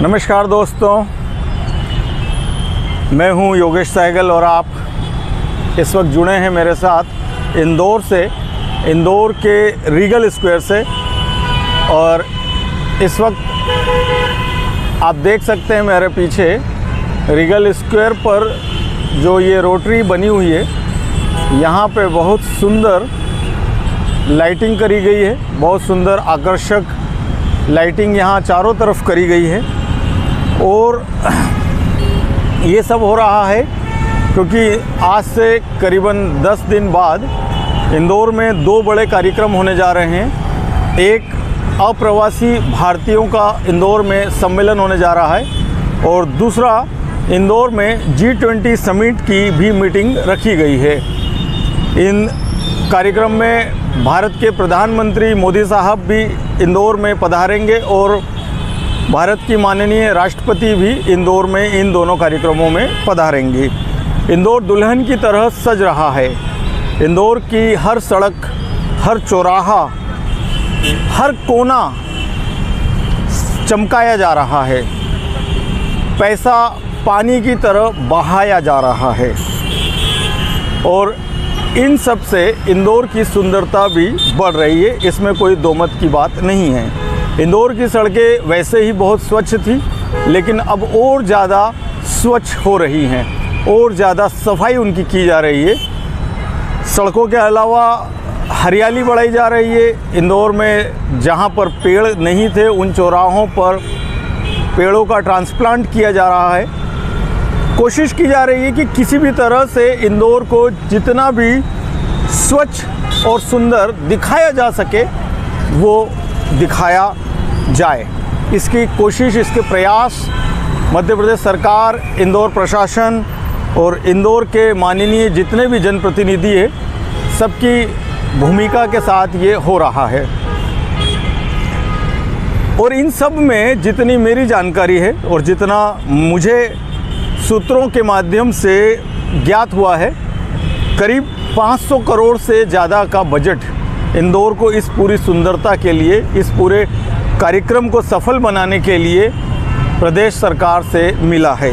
नमस्कार दोस्तों, मैं हूं योगेश सहगल और आप इस वक्त जुड़े हैं मेरे साथ इंदौर से, इंदौर के रीगल स्क्वायर से। और इस वक्त आप देख सकते हैं मेरे पीछे रीगल स्क्वायर पर जो ये रोटरी बनी हुई है, यहाँ पे बहुत सुंदर लाइटिंग करी गई है। बहुत सुंदर आकर्षक लाइटिंग यहाँ चारों तरफ करी गई है। और ये सब हो रहा है क्योंकि आज से करीबन 10 दिन बाद इंदौर में 2 बड़े कार्यक्रम होने जा रहे हैं। एक अप्रवासी भारतीयों का इंदौर में सम्मेलन होने जा रहा है और दूसरा इंदौर में G20 समिट की भी मीटिंग रखी गई है। इन कार्यक्रम में भारत के प्रधानमंत्री मोदी साहब भी इंदौर में पधारेंगे और भारत की माननीय राष्ट्रपति भी इंदौर में इन दोनों कार्यक्रमों में पधारेंगी। इंदौर दुल्हन की तरह सज रहा है। इंदौर की हर सड़क, हर चौराहा, हर कोना चमकाया जा रहा है। पैसा पानी की तरह बहाया जा रहा है और इन सब से इंदौर की सुंदरता भी बढ़ रही है। इसमें कोई दो मत की बात नहीं है। इंदौर की सड़कें वैसे ही बहुत स्वच्छ थी, लेकिन अब और ज़्यादा स्वच्छ हो रही हैं और ज़्यादा सफाई उनकी की जा रही है। सड़कों के अलावा हरियाली बढ़ाई जा रही है। इंदौर में जहाँ पर पेड़ नहीं थे उन चौराहों पर पेड़ों का ट्रांसप्लांट किया जा रहा है। कोशिश की जा रही है कि किसी भी तरह से इंदौर को जितना भी स्वच्छ और सुंदर दिखाया जा सके वो दिखाया जाए। इसकी कोशिश, इसके प्रयास मध्य प्रदेश सरकार, इंदौर प्रशासन और इंदौर के माननीय जितने भी जनप्रतिनिधि हैं, सबकी भूमिका के साथ ये हो रहा है। और इन सब में जितनी मेरी जानकारी है और जितना मुझे सूत्रों के माध्यम से ज्ञात हुआ है, करीब 500 करोड़ से ज़्यादा का बजट इंदौर को इस पूरी सुंदरता के लिए, इस पूरे कार्यक्रम को सफल बनाने के लिए प्रदेश सरकार से मिला है।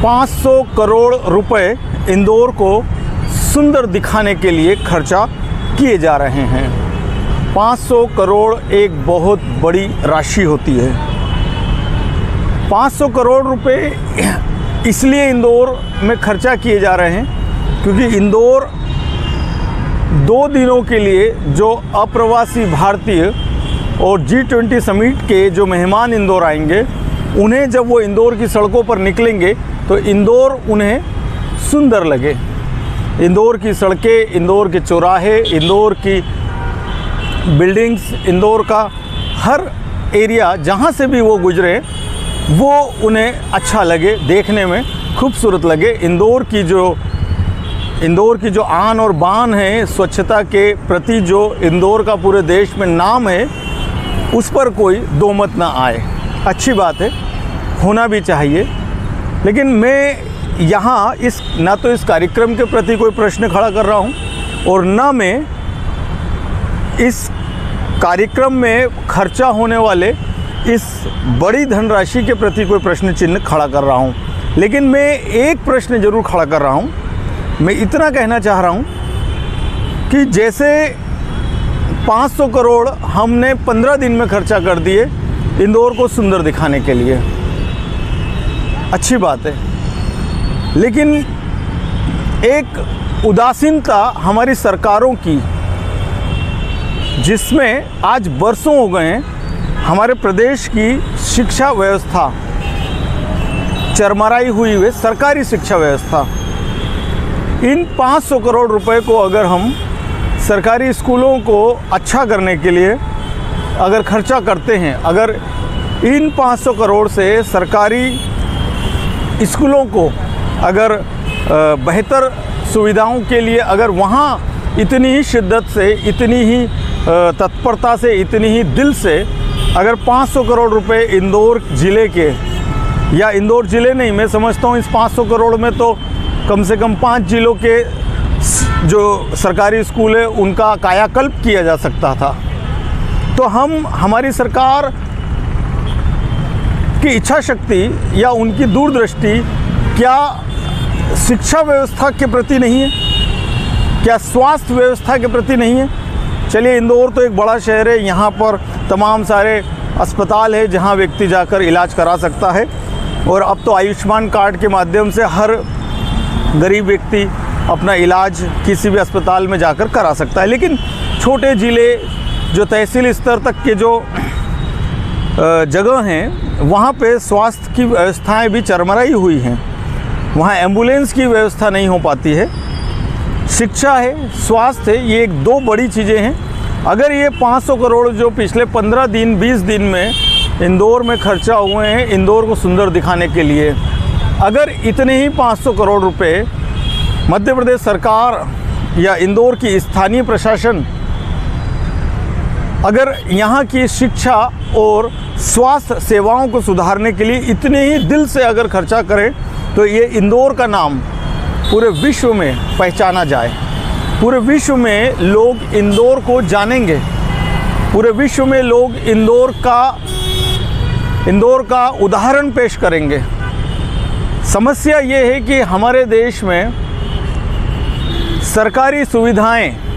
500 करोड़ रुपए इंदौर को सुंदर दिखाने के लिए खर्चा किए जा रहे हैं। 500 करोड़ एक बहुत बड़ी राशि होती है। 500 करोड़ रुपए इसलिए इंदौर में खर्चा किए जा रहे हैं क्योंकि इंदौर 2 दिनों के लिए जो अप्रवासी भारतीय और G20 समिट के जो मेहमान इंदौर आएंगे, उन्हें जब वो इंदौर की सड़कों पर निकलेंगे तो इंदौर उन्हें सुंदर लगे। इंदौर की सड़कें, इंदौर के चौराहे, इंदौर की बिल्डिंग्स, इंदौर का हर एरिया जहाँ से भी वो गुजरे वो उन्हें अच्छा लगे, देखने में खूबसूरत लगे। इंदौर की जो आन और बान है, स्वच्छता के प्रति जो इंदौर का पूरे देश में नाम है, उस पर कोई दो मत ना आए। अच्छी बात है, होना भी चाहिए। लेकिन मैं यहाँ ना तो इस कार्यक्रम के प्रति कोई प्रश्न खड़ा कर रहा हूँ और ना मैं इस कार्यक्रम में खर्चा होने वाले इस बड़ी धनराशि के प्रति कोई प्रश्न चिन्ह खड़ा कर रहा हूँ। लेकिन मैं एक प्रश्न ज़रूर खड़ा कर रहा हूँ। मैं इतना कहना चाह रहा हूँ कि जैसे 500 करोड़ हमने 15 दिन में खर्चा कर दिए इंदौर को सुंदर दिखाने के लिए, अच्छी बात है। लेकिन एक उदासीनता हमारी सरकारों की, जिसमें आज बरसों हो गए हैं हमारे प्रदेश की शिक्षा व्यवस्था चरमराई हुई है, सरकारी शिक्षा व्यवस्था। इन 500 करोड़ रुपए को अगर हम सरकारी स्कूलों को अच्छा करने के लिए अगर खर्चा करते हैं, अगर इन 500 करोड़ से सरकारी स्कूलों को अगर बेहतर सुविधाओं के लिए अगर वहाँ इतनी ही शिद्दत से, इतनी ही तत्परता से, इतनी ही दिल से अगर 500 करोड़ रुपए इंदौर ज़िले के, या इंदौर ज़िले नहीं, मैं समझता हूँ इस 500 करोड़ में तो कम से कम 5 जिलों के जो सरकारी स्कूल है उनका कायाकल्प किया जा सकता था। तो हमारी सरकार की इच्छा शक्ति या उनकी दूरदृष्टि क्या शिक्षा व्यवस्था के प्रति नहीं है, क्या स्वास्थ्य व्यवस्था के प्रति नहीं है? चलिए, इंदौर तो एक बड़ा शहर है, यहाँ पर तमाम सारे अस्पताल है जहाँ व्यक्ति जाकर इलाज करा सकता है, और अब तो आयुष्मान कार्ड के माध्यम से हर गरीब व्यक्ति अपना इलाज किसी भी अस्पताल में जाकर करा सकता है। लेकिन छोटे ज़िले, जो तहसील स्तर तक के जो जगह हैं, वहाँ पे स्वास्थ्य की व्यवस्थाएं भी चरमराई हुई हैं। वहाँ एम्बुलेंस की व्यवस्था नहीं हो पाती है। शिक्षा है, स्वास्थ्य है, ये एक दो बड़ी चीज़ें हैं। अगर ये 500 करोड़ जो पिछले 15 दिन 20 दिन में इंदौर में खर्चा हुए हैं इंदौर को सुंदर दिखाने के लिए, अगर इतने ही 500 करोड़ रुपए मध्य प्रदेश सरकार या इंदौर की स्थानीय प्रशासन अगर यहाँ की शिक्षा और स्वास्थ्य सेवाओं को सुधारने के लिए इतने ही दिल से अगर खर्चा करें, तो ये इंदौर का नाम पूरे विश्व में पहचाना जाए, पूरे विश्व में लोग इंदौर को जानेंगे, पूरे विश्व में लोग इंदौर का उदाहरण पेश करेंगे। समस्या ये है कि हमारे देश में सरकारी सुविधाएं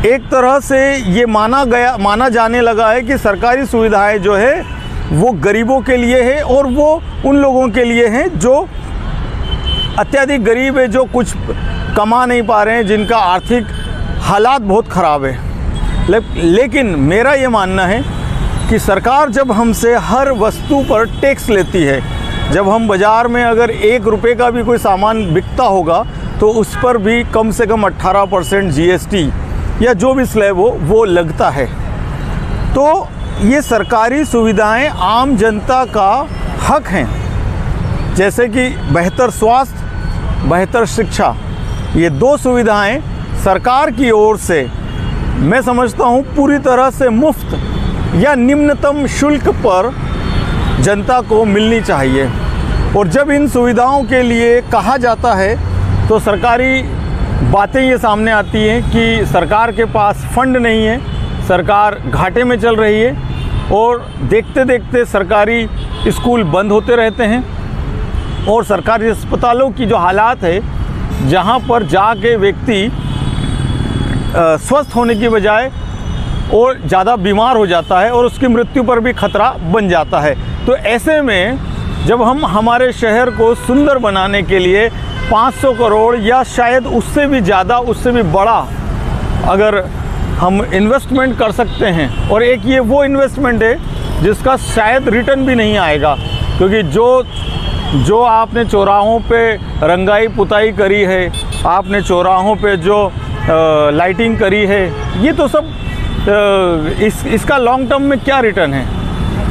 एक तरह से ये माना जाने लगा है कि सरकारी सुविधाएं जो है वो गरीबों के लिए है, और वो उन लोगों के लिए हैं जो अत्यधिक गरीब है, जो कुछ कमा नहीं पा रहे हैं, जिनका आर्थिक हालात बहुत ख़राब है। लेकिन मेरा ये मानना है कि सरकार जब हमसे हर वस्तु पर टैक्स लेती है, जब हम बाज़ार में अगर 1 रुपये का भी कोई सामान बिकता होगा तो उस पर भी कम से कम 18% GST या जो भी स्लैब हो वो लगता है। तो ये सरकारी सुविधाएं आम जनता का हक हैं, जैसे कि बेहतर स्वास्थ्य, बेहतर शिक्षा। ये दो सुविधाएं सरकार की ओर से मैं समझता हूँ पूरी तरह से मुफ्त या निम्नतम शुल्क पर जनता को मिलनी चाहिए। और जब इन सुविधाओं के लिए कहा जाता है तो सरकारी बातें ये सामने आती हैं कि सरकार के पास फंड नहीं है, सरकार घाटे में चल रही है, और देखते देखते सरकारी स्कूल बंद होते रहते हैं, और सरकारी अस्पतालों की जो हालात है, जहाँ पर जाके व्यक्ति स्वस्थ होने की बजाय और ज़्यादा बीमार हो जाता है और उसकी मृत्यु पर भी खतरा बन जाता है। तो ऐसे में जब हम हमारे शहर को सुंदर बनाने के लिए 500 करोड़ या शायद उससे भी ज़्यादा, उससे भी बड़ा अगर हम इन्वेस्टमेंट कर सकते हैं, और एक ये वो इन्वेस्टमेंट है जिसका शायद रिटर्न भी नहीं आएगा, क्योंकि जो आपने चौराहों पे रंगाई पुताई करी है, आपने चौराहों पे जो लाइटिंग करी है, ये तो सब इसका लॉन्ग टर्म में क्या रिटर्न है,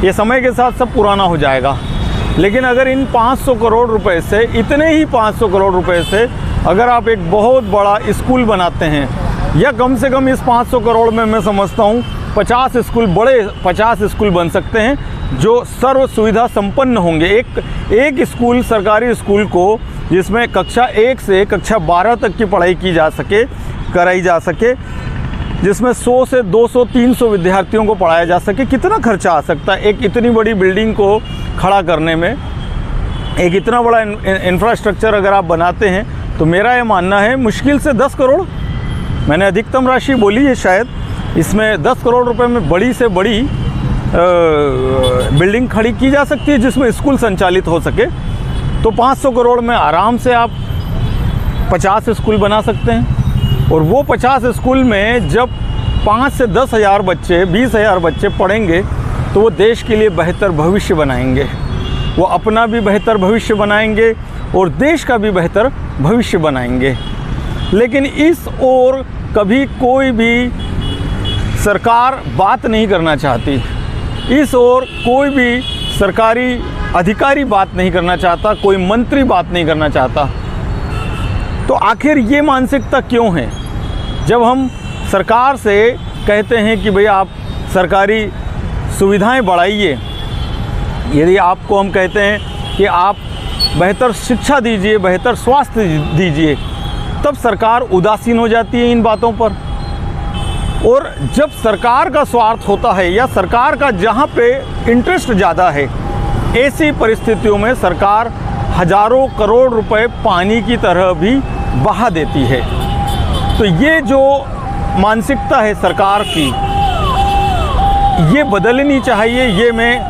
ये समय के साथ सब पुराना हो जाएगा। लेकिन अगर इन 500 करोड़ रुपए से, इतने ही 500 करोड़ रुपए से अगर आप एक बहुत बड़ा स्कूल बनाते हैं, या कम से कम इस 500 करोड़ में मैं समझता हूँ 50 स्कूल, बड़े 50 स्कूल बन सकते हैं जो सर्व सुविधा संपन्न होंगे। एक स्कूल, सरकारी स्कूल को जिसमें कक्षा 1 से कक्षा 12 तक की पढ़ाई कराई जा सके, जिसमें 100 से 200 300 विद्यार्थियों को पढ़ाया जा सके। कितना खर्चा आ सकता है एक इतनी बड़ी बिल्डिंग को खड़ा करने में? एक इतना बड़ा इंफ्रास्ट्रक्चर अगर आप बनाते हैं तो मेरा ये मानना है मुश्किल से 10 करोड़, मैंने अधिकतम राशि बोली है शायद, इसमें 10 करोड़ रुपए में बड़ी से बड़ी बिल्डिंग खड़ी की जा सकती है जिसमें स्कूल संचालित हो सके। तो 500 करोड़ में आराम से आप 50 स्कूल बना सकते हैं, और वो 50 स्कूल में जब 5 से 10 हज़ार बच्चे, 20 हज़ार बच्चे पढ़ेंगे तो वो देश के लिए बेहतर भविष्य बनाएंगे, वो अपना भी बेहतर भविष्य बनाएंगे और देश का भी बेहतर भविष्य बनाएंगे। लेकिन इस ओर कभी कोई भी सरकार बात नहीं करना चाहती, इस ओर कोई भी सरकारी अधिकारी बात नहीं करना चाहता, कोई मंत्री बात नहीं करना चाहता। तो आखिर ये मानसिकता क्यों है? जब हम सरकार से कहते हैं कि भाई आप सरकारी सुविधाएं बढ़ाइए, यदि आपको हम कहते हैं कि आप बेहतर शिक्षा दीजिए, बेहतर स्वास्थ्य दीजिए, तब सरकार उदासीन हो जाती है इन बातों पर। और जब सरकार का स्वार्थ होता है या सरकार का जहाँ पे इंटरेस्ट ज़्यादा है, ऐसी परिस्थितियों में सरकार हजारों करोड़ रुपए पानी की तरह भी बहा देती है। तो ये जो मानसिकता है सरकार की, ये बदलनी चाहिए, ये मैं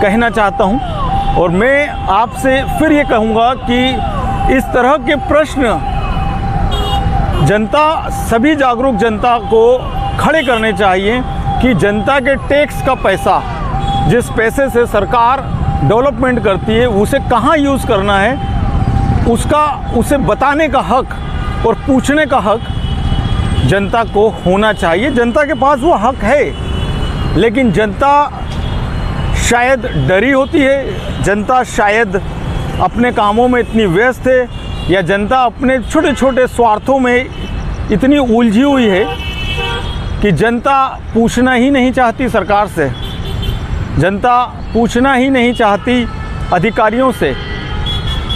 कहना चाहता हूँ। और मैं आपसे फिर ये कहूँगा कि इस तरह के प्रश्न जनता, सभी जागरूक जनता को खड़े करने चाहिए कि जनता के टैक्स का पैसा, जिस पैसे से सरकार डेवलपमेंट करती है, उसे कहाँ यूज़ करना है, उसे बताने का हक और पूछने का हक जनता को होना चाहिए। जनता के पास वो हक है, लेकिन जनता शायद डरी होती है, जनता शायद अपने कामों में इतनी व्यस्त है, या जनता अपने छोटे छोटे स्वार्थों में इतनी उलझी हुई है कि जनता पूछना ही नहीं चाहती सरकार से, जनता पूछना ही नहीं चाहती अधिकारियों से।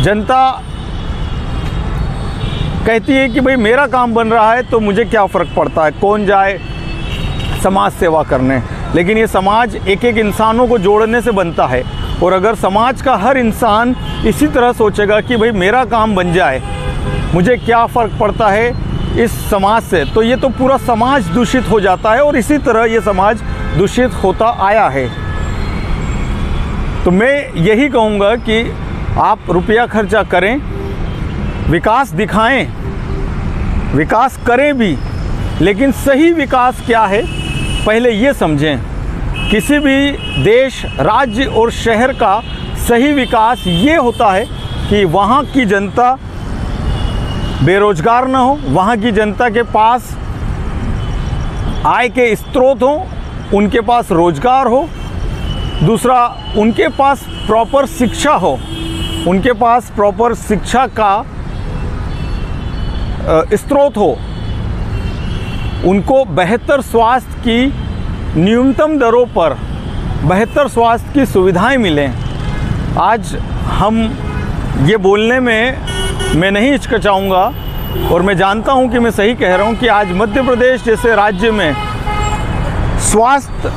जनता कहती है कि भाई मेरा काम बन रहा है तो मुझे क्या फ़र्क पड़ता है, कौन जाए समाज सेवा करने। लेकिन ये समाज एक एक इंसानों को जोड़ने से बनता है, और अगर समाज का हर इंसान इसी तरह सोचेगा कि भाई मेरा काम बन जाए, मुझे क्या फ़र्क पड़ता है इस समाज से, तो ये तो पूरा समाज दूषित हो जाता है, और इसी तरह ये समाज दूषित होता आया है। तो मैं यही कहूँगा कि आप रुपया खर्चा करें, विकास दिखाएं, विकास करें भी, लेकिन सही विकास क्या है पहले ये समझें। किसी भी देश, राज्य और शहर का सही विकास ये होता है कि वहाँ की जनता बेरोजगार ना हो, वहाँ की जनता के पास आय के स्रोत हों, उनके पास रोजगार हो, दूसरा उनके पास प्रॉपर शिक्षा हो, उनके पास प्रॉपर शिक्षा का स्रोत हो, उनको बेहतर स्वास्थ्य की न्यूनतम दरों पर बेहतर स्वास्थ्य की सुविधाएं मिलें। आज हम ये बोलने में मैं नहीं हिचकिचाऊंगा, और मैं जानता हूं कि मैं सही कह रहा हूं कि आज मध्य प्रदेश जैसे राज्य में स्वास्थ्य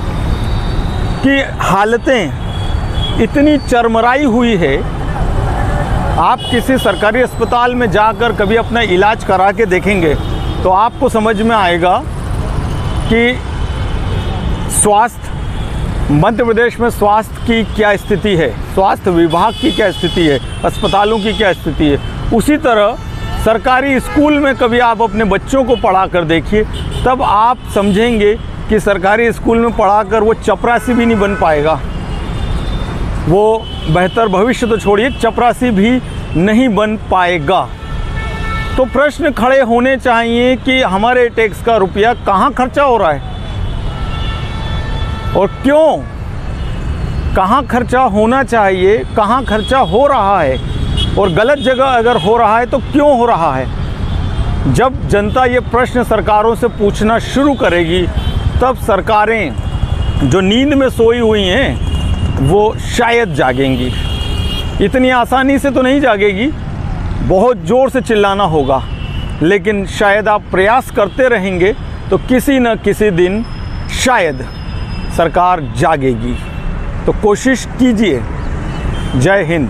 की हालतें इतनी चरमराई हुई है। आप किसी सरकारी अस्पताल में जाकर कभी अपना इलाज करा के देखेंगे तो आपको समझ में आएगा कि मध्य प्रदेश में स्वास्थ्य की क्या स्थिति है, स्वास्थ्य विभाग की क्या स्थिति है, अस्पतालों की क्या स्थिति है। उसी तरह सरकारी स्कूल में कभी आप अपने बच्चों को पढ़ा कर देखिए, तब आप समझेंगे कि सरकारी स्कूल में पढ़ाकर वो चपरासी भी नहीं बन पाएगा, वो बेहतर भविष्य तो छोड़िए, चपरासी भी नहीं बन पाएगा। तो प्रश्न खड़े होने चाहिए कि हमारे टैक्स का रुपया कहाँ खर्चा हो रहा है और क्यों, कहाँ खर्चा होना चाहिए, कहाँ खर्चा हो रहा है, और गलत जगह अगर हो रहा है तो क्यों हो रहा है। जब जनता ये प्रश्न सरकारों से पूछना शुरू करेगी, तब सरकारें जो नींद में सोई हुई हैं वो शायद जागेंगी। इतनी आसानी से तो नहीं जागेगी, बहुत ज़ोर से चिल्लाना होगा, लेकिन शायद आप प्रयास करते रहेंगे तो किसी न किसी दिन शायद सरकार जागेगी। तो कोशिश कीजिए। जय हिंद।